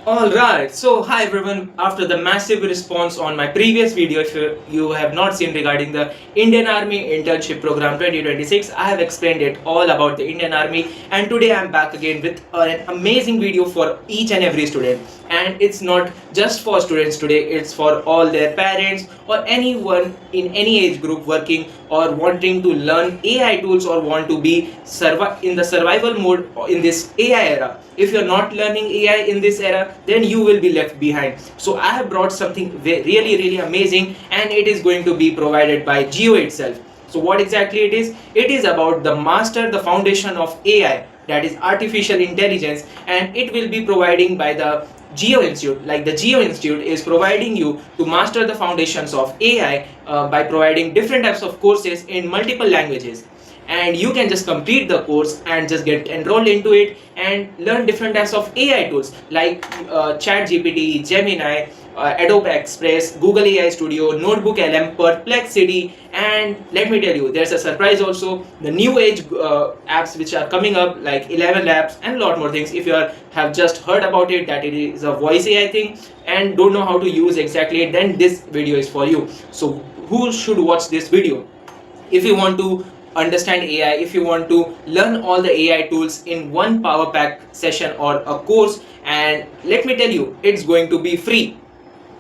Alright, so hi everyone. After the massive response on my previous video, if you have not seen regarding the Indian Army Internship Program 2026, I have explained it all about the Indian Army, and today I am back again with an amazing video for each and every student. And it's not just for students today, it's for all their parents or anyone in any age group working or wanting to learn AI tools or want to be in the survival mode in this AI era. If you're not learning AI in this era, then you will be left behind. So I have brought something really amazing, and it is going to be provided by Jio itself. So what exactly it is? It is about the master the foundation of AI, that is artificial intelligence, and it will be providing by the Jio Institute. Like the Jio Institute is providing you to master the foundations of AI by providing different types of courses in multiple languages, and you can just complete the course and just get enrolled into it and learn different types of AI tools like ChatGPT, Gemini, Adobe Express, Google AI Studio, NotebookLM, Perplexity, and let me tell you, there's a surprise also. The new age apps which are coming up like ElevenLabs and a lot more things. If you have just heard about it, that it is a voice AI thing and don't know how to use exactly it, then this video is for you. So who should watch this video? If you want to understand AI, if you want to learn all the AI tools in one power pack session or a course, and let me tell you, it's going to be free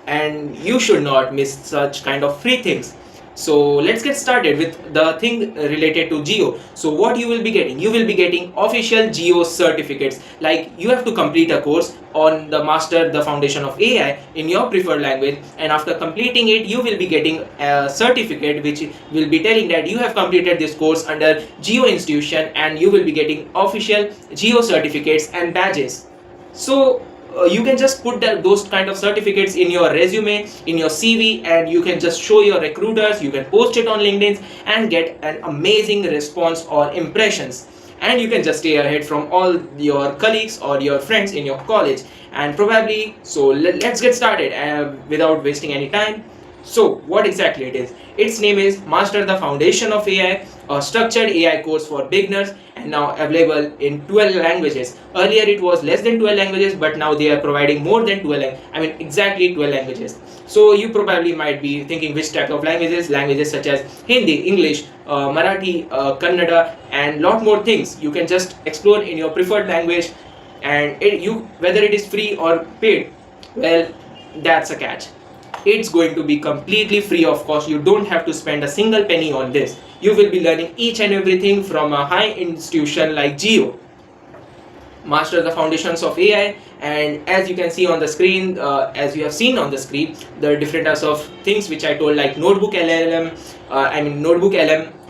and you should not miss such kind of free things. So let's get started with the thing related to Jio. So what you will be getting? You will be getting official Jio certificates. Like you have to complete a course on the master the foundation of AI in your preferred language, and after completing it you will be getting a certificate which will be telling that you have completed this course under Jio institution, and you will be getting official Jio certificates and badges. So you can just put those kind of certificates in your resume, in your CV, and you can just show your recruiters, you can post it on LinkedIn and get an amazing response or impressions, and you can just stay ahead from all your colleagues or your friends in your college. And probably, so let's get started without wasting any time. So what exactly it is? Its name is Master the Foundation of AI, a structured AI course for beginners, and now available in 12 languages. Earlier it was less than 12 languages, but now they are providing more than 12, exactly 12 languages. So you probably might be thinking which type of languages? Languages such as Hindi, English, Marathi, Kannada, and lot more things. You can just explore in your preferred language, and whether it is free or paid, well, that's a catch. It's going to be completely free of cost. You don't have to spend a single penny on this. You will be learning each and everything from a high institution like Jio. Master the foundations of AI, and as you can see on the screen, as you have seen on the screen, the different types of things which I told, like NotebookLM,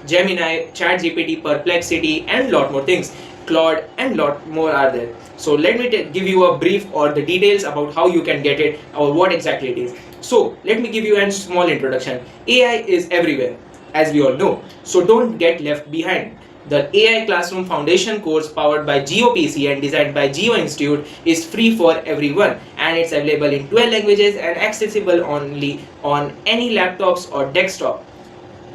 Gemini, ChatGPT, Perplexity, and lot more things. Claude and lot more are there. So let me give you a brief or the details about how you can get it or what exactly it is. So let me give you a small introduction. AI is everywhere, as we all know. So don't get left behind. The AI Classroom Foundation course powered by Jio PC and designed by Jio Institute is free for everyone, and it's available in 12 languages and accessible only on any laptops or desktop.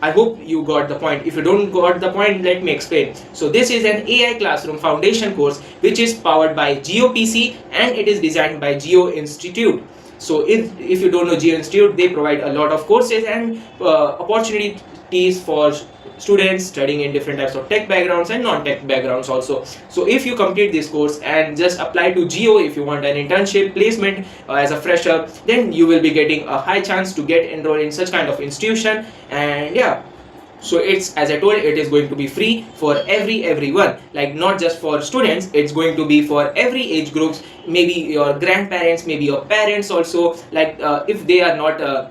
I hope you got the point. If you don't got the point, let me explain. So this is an AI Classroom Foundation course which is powered by Jio PC and it is designed by Jio Institute. So if you don't know Jio Institute, they provide a lot of courses and opportunities for students studying in different types of tech backgrounds and non-tech backgrounds also. So if you complete this course and just apply to Jio if you want an internship placement as a fresher, then you will be getting a high chance to get enrolled in such kind of institution. And yeah, so it's, as I told, it is going to be free for everyone, like not just for students, it's going to be for every age groups, maybe your grandparents, maybe your parents also, like if they are not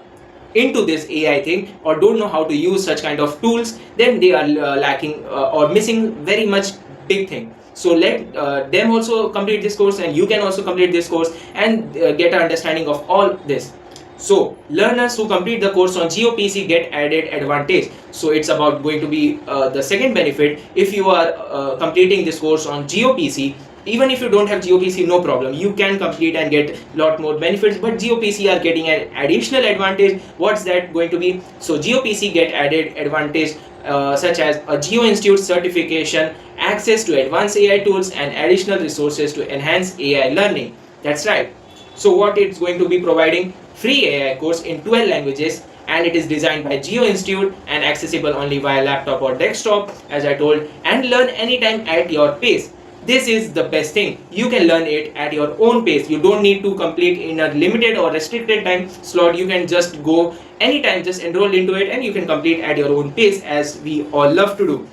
into this AI thing or don't know how to use such kind of tools, then they are lacking or missing very much big thing. So let them also complete this course, and you can also complete this course and get an understanding of all this. So learners who complete the course on Jio PC get added advantage. So it's about going to be the second benefit. If you are completing this course on Jio PC, even if you don't have Jio PC, no problem, you can complete and get lot more benefits, but Jio PC are getting an additional advantage. What's that going to be? So Jio PC get added advantage such as a Jio Institute certification, access to advanced AI tools, and additional resources to enhance AI learning. That's right. So what it's going to be providing? Free AI course in 12 languages, and it is designed by Jio Institute and accessible only via laptop or desktop, as I told, and learn anytime at your pace. This is the best thing. You can learn it at your own pace. You don't need to complete in a limited or restricted time slot. You can just go anytime, just enroll into it, and you can complete at your own pace, as we all love to do.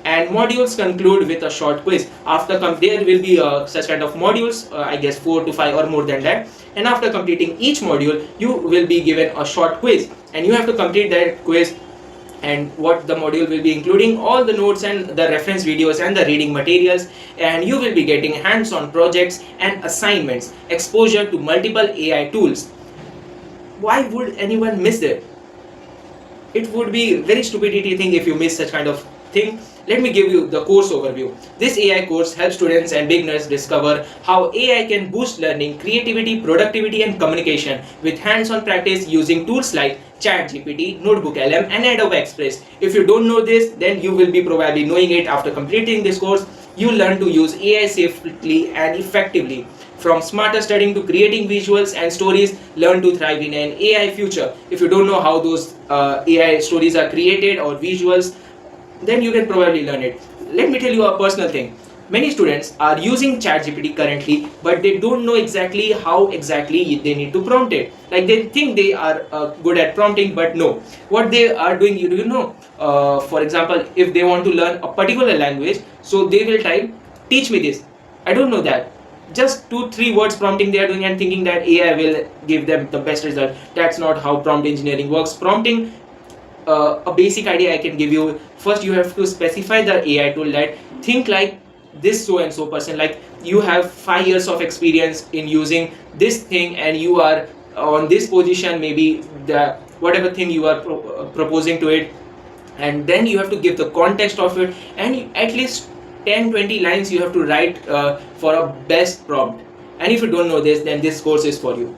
And modules conclude with a short quiz. After there will be such kind of modules, I guess 4 to 5 or more than that, and after completing each module you will be given a short quiz, and you have to complete that quiz. And what the module will be including? All the notes and the reference videos and the reading materials, and you will be getting hands-on projects and assignments, exposure to multiple AI tools. Why would anyone miss it? It would be very stupidity thing if you miss such kind of thing. Let me give you the course overview. This AI course helps students and beginners discover how AI can boost learning, creativity, productivity, and communication with hands-on practice using tools like ChatGPT, NotebookLM, and Adobe Express. If you don't know this, then you will be probably knowing it after completing this course. You learn to use AI safely and effectively. From smarter studying to creating visuals and stories, learn to thrive in an AI future. If you don't know how those AI stories are created or visuals, then you can probably learn it. Let me tell you a personal thing. Many students are using ChatGPT currently, but they don't know exactly how exactly they need to prompt it. Like they think they are good at prompting, but no. What they are doing, you know, for example, if they want to learn a particular language, so they will type, teach me this. I don't know that. Just 2-3 words prompting they are doing and thinking that AI will give them the best result. That's not how prompt engineering works. Prompting, a basic idea I can give you. First, you have to specify the AI tool that think like this so and so person, like you have 5 years of experience in using this thing and you are on this position, maybe the whatever thing you are proposing to it, and then you have to give the context of it, and at least 10-20 lines you have to write for a best prompt. And if you don't know this, then this course is for you.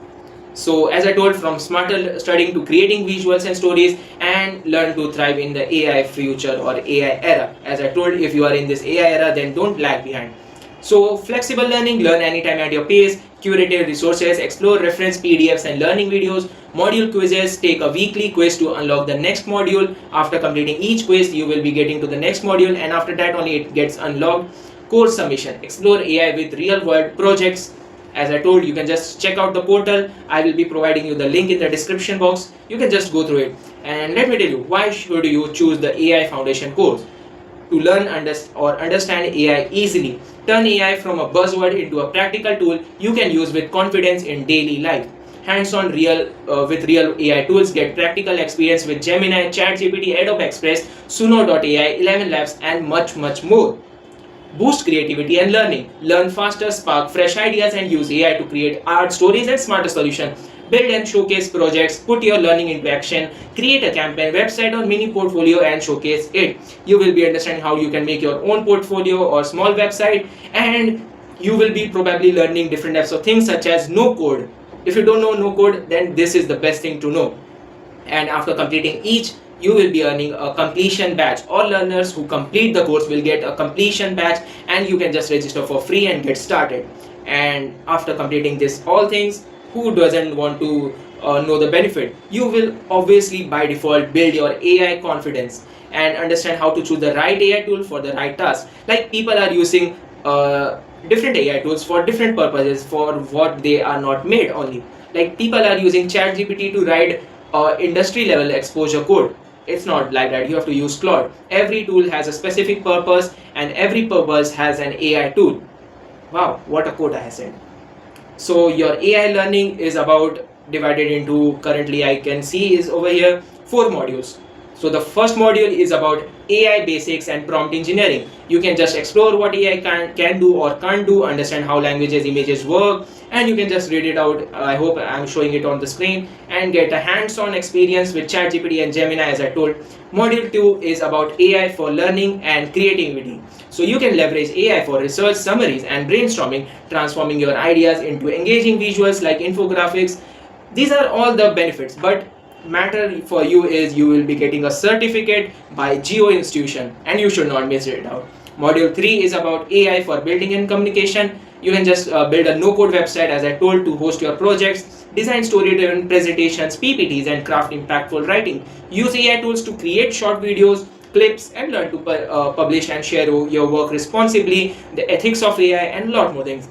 So as I told, from smarter studying to creating visuals and stories, and learn to thrive in the AI future or AI era. As I told, if you are in this AI era, then don't lag behind. So flexible learning, learn anytime at your pace, curated resources, explore reference PDFs and learning videos, module quizzes, take a weekly quiz to unlock the next module. After completing each quiz, you will be getting to the next module, and after that only it gets unlocked. Course submission, explore AI with real world projects. As I told, you can just check out the portal. I will be providing you the link in the description box. You can just go through it. And let me tell you, why should you choose the AI Foundation course? To learn or understand AI easily. Turn AI from a buzzword into a practical tool you can use with confidence in daily life. Hands-on with real AI tools. Get practical experience with Gemini, ChatGPT, Adobe Express, Suno.ai, ElevenLabs, and much more. Boost creativity and learning. Learn faster, spark fresh ideas, and use AI to create art, stories, and smarter solutions. Build and showcase projects, put your learning into action, create a campaign, website, or mini portfolio and showcase it. You will be understanding how you can make your own portfolio or small website, and you will be probably learning different types of things such as no code. If you don't know no code, then this is the best thing to know. And after completing each, you will be earning a completion badge. All learners who complete the course will get a completion badge, and you can just register for free and get started. And after completing this all things, who doesn't want to know the benefit? You will obviously by default build your AI confidence and understand how to choose the right AI tool for the right task. Like people are using different AI tools for different purposes, for what they are not made only. Like people are using ChatGPT to write industry level exposure code. It's not like that. You have to use Claude. Every tool has a specific purpose, and every purpose has an AI tool. Wow, what a quote I have said. So your AI learning is about divided into, currently I can see is over here, 4 modules. So the first module is about AI basics and prompt engineering. You can just explore what AI can do or can't do, understand how languages, images work, and you can just read it out. I hope I'm showing it on the screen, and get a hands-on experience with ChatGPT and Gemini, as I told. Module 2 is about AI for learning and creativity. So you can leverage AI for research, summaries, and brainstorming, transforming your ideas into engaging visuals like infographics. These are all the benefits, but matter for you is you will be getting a certificate by Jio Institute, and you should not miss it out. Module 3 is about AI for building and communication. You can just build a no-code website, as I told, to host your projects, design story-driven presentations, PPTs, and craft impactful writing. Use AI tools to create short videos, clips, and learn to publish and share your work responsibly, the ethics of AI, and a lot more things.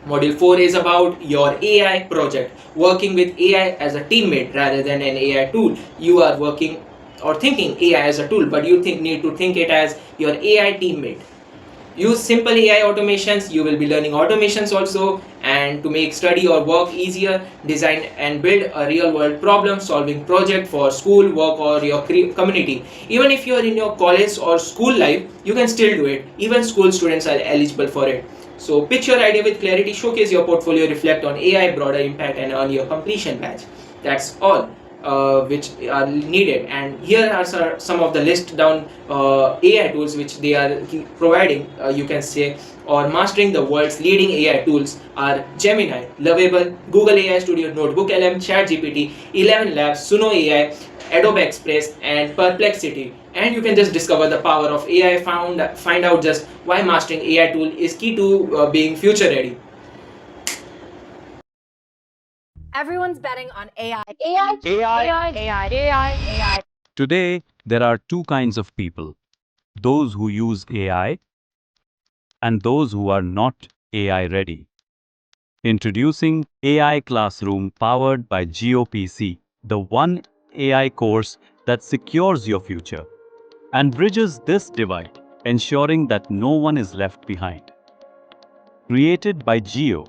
Module 4 is about your AI project, working with AI as a teammate rather than an AI tool. You are working or thinking AI as a tool, but you need to think it as your AI teammate. Use simple AI automations. You will be learning automations also, and to make study or work easier, design and build a real world problem solving project for school, work, or your community. Even if you are in your college or school life, you can still do it. Even school students are eligible for it. So pitch your idea with clarity, showcase your portfolio, reflect on AI broader impact, and earn your completion badge. That's all which are needed. And here are some of the list down AI tools which they are providing. You can say, or mastering the world's leading AI tools are Gemini, Lovable, Google AI Studio, NotebookLM, ChatGPT, ElevenLabs, Suno AI, Adobe Express, and Perplexity. And you can just discover the power of AI. Find out just why mastering AI tool is key to being future ready. Everyone's betting on AI. Today, there are two kinds of people, those who use AI and those who are not AI ready. Introducing AI Classroom powered by Jio PC, the one AI course that secures your future and bridges this divide, ensuring that no one is left behind. Created by Jio,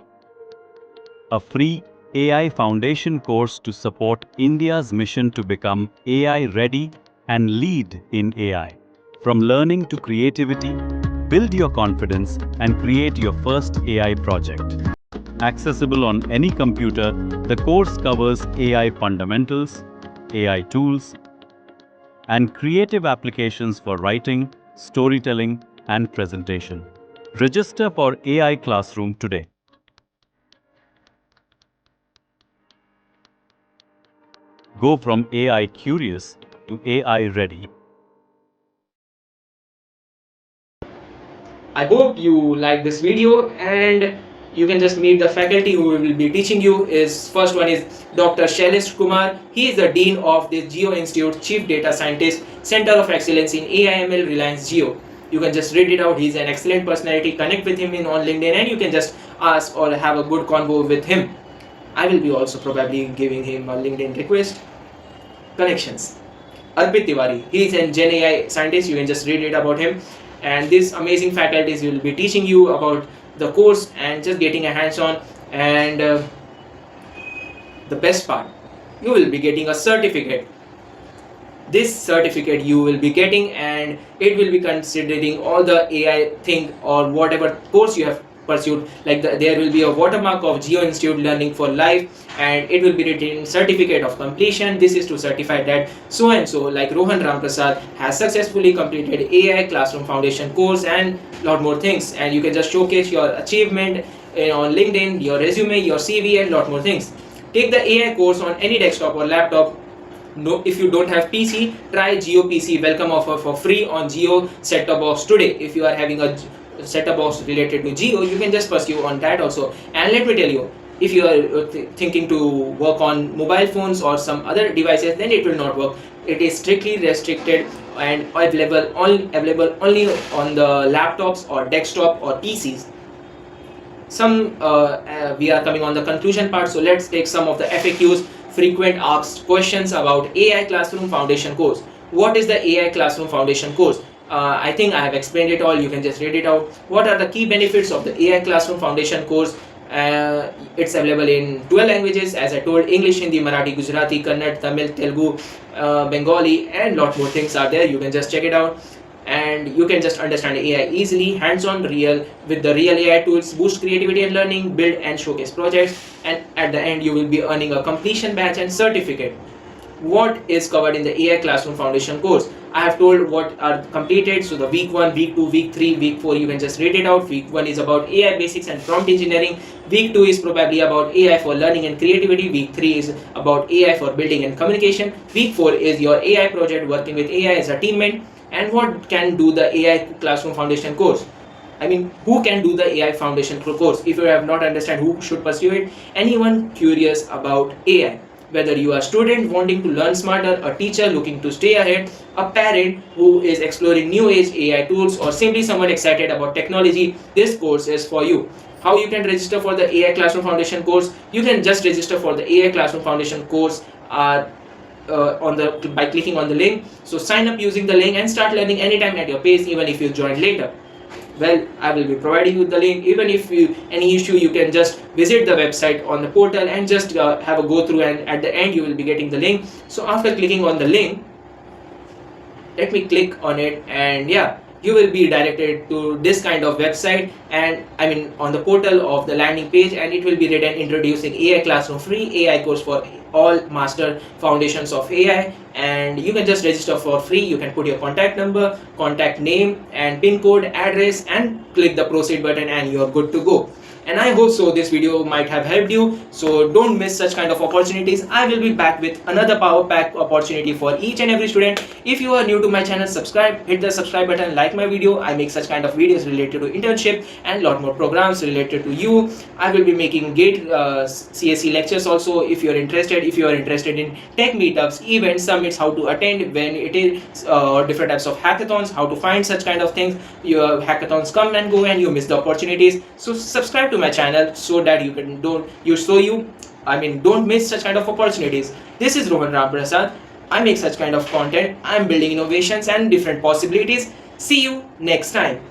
a free AI foundation course to support India's mission to become AI ready and lead in AI. From learning to creativity, build your confidence and create your first AI project. Accessible on any computer, the course covers AI fundamentals, AI tools, and creative applications for writing, storytelling, and presentation. Register for AI Classroom today. Go from AI curious to AI ready. I hope you like this video, and you can just meet the faculty who will be teaching you. Is first one is Dr. Shailesh Kumar. He is the Dean of the Jio Institute, Chief Data Scientist, Center of Excellence in AIML, Reliance Jio. You can just read it out. He's an excellent personality. Connect with him on LinkedIn, and you can just ask or have a good convo with him. I will be also probably giving him a LinkedIn request. Connections. Arpit Tiwari, he is an Gen AI scientist. You can just read it about him. And these amazing faculties will be teaching you about the course and just getting a hands-on. And the best part, you will be getting a certificate. This certificate you will be getting, and it will be considering all the AI thing or whatever course you have pursued. Like there will be a watermark of Jio Institute Learning for Life, and it will be written certificate of completion. This is to certify that so and so, like Rohan Ramprasad, has successfully completed AI Classroom Foundation course, and lot more things. And you can just showcase your achievement on LinkedIn, your resume, your CV, and lot more things. Take the AI course on any desktop or laptop. No, if you don't have PC, try Jio PC welcome offer for free on Jio set-top box today. If you are having a set-top box related to Jio, you can just pursue on that also. And let me tell you, if you are thinking to work on mobile phones or some other devices, then it will not work. It is strictly restricted and available only on the laptops or desktop or PCs. We are coming on the conclusion part, so let's take some of the FAQs, frequent asked questions about AI Classroom Foundation course. What is the AI Classroom Foundation course? I think I have explained it all. You can just read it out. What are the key benefits of the AI Classroom Foundation course? It's available in 12 languages, as I told: English, Hindi, Marathi, Gujarati, Kannada, Tamil, Telugu, Bengali, and lot more things are there. You can just check it out, and you can just understand AI easily, hands-on, real with the real AI tools, boost creativity and learning, build and showcase projects, and at the end you will be earning a completion badge and certificate. What is covered in the AI Classroom Foundation course? I have told what are completed. So the week 1, week 2, week 3, week 4, you can just read it out. Week 1 is about AI basics and prompt engineering. Week 2 is probably about AI for learning and creativity. Week 3 is about AI for building and communication. Week 4 is your AI project, working with AI as a teammate. And what can do the AI Classroom Foundation course? I mean, who can do the AI foundation course? If you have not understand who should pursue it, anyone curious about AI, whether you are a student wanting to learn smarter, a teacher looking to stay ahead, a parent who is exploring new age AI tools, or simply someone excited about technology, this course is for you. How you can register for the AI Classroom Foundation course? You can just register for the AI Classroom Foundation course by clicking on the link. So sign up using the link and start learning anytime at your pace, even if you join later. Well, I will be providing you the link. Even if you any issue, you can just visit the website on the portal and just have a go through, and at the end you will be getting the link. So after clicking on the link, let me click on it, and yeah, you will be directed to this kind of website, and I mean on the portal of the landing page, and it will be written introducing AI Classroom free AI course for all master foundations of AI, and you can just register for free. You can put your contact number, contact name, and pin code, address, and click the proceed button, and you are good to go. And I hope so this video might have helped you, so don't miss such kind of opportunities. I will be back with another power pack opportunity for each and every student. If you are new to my channel, subscribe, hit the subscribe button, like my video. I make such kind of videos related to internship and lot more programs related to you. I will be making GATE CSE lectures also. If you are interested in tech meetups, events, summits, how to attend, when it is, different types of hackathons, how to find such kind of things. Your hackathons come and go and you miss the opportunities, so subscribe to my channel so that you can don't miss such kind of opportunities. This is Rohan Ramprasad. I make such kind of content. I'm building innovations and different possibilities. See you next time.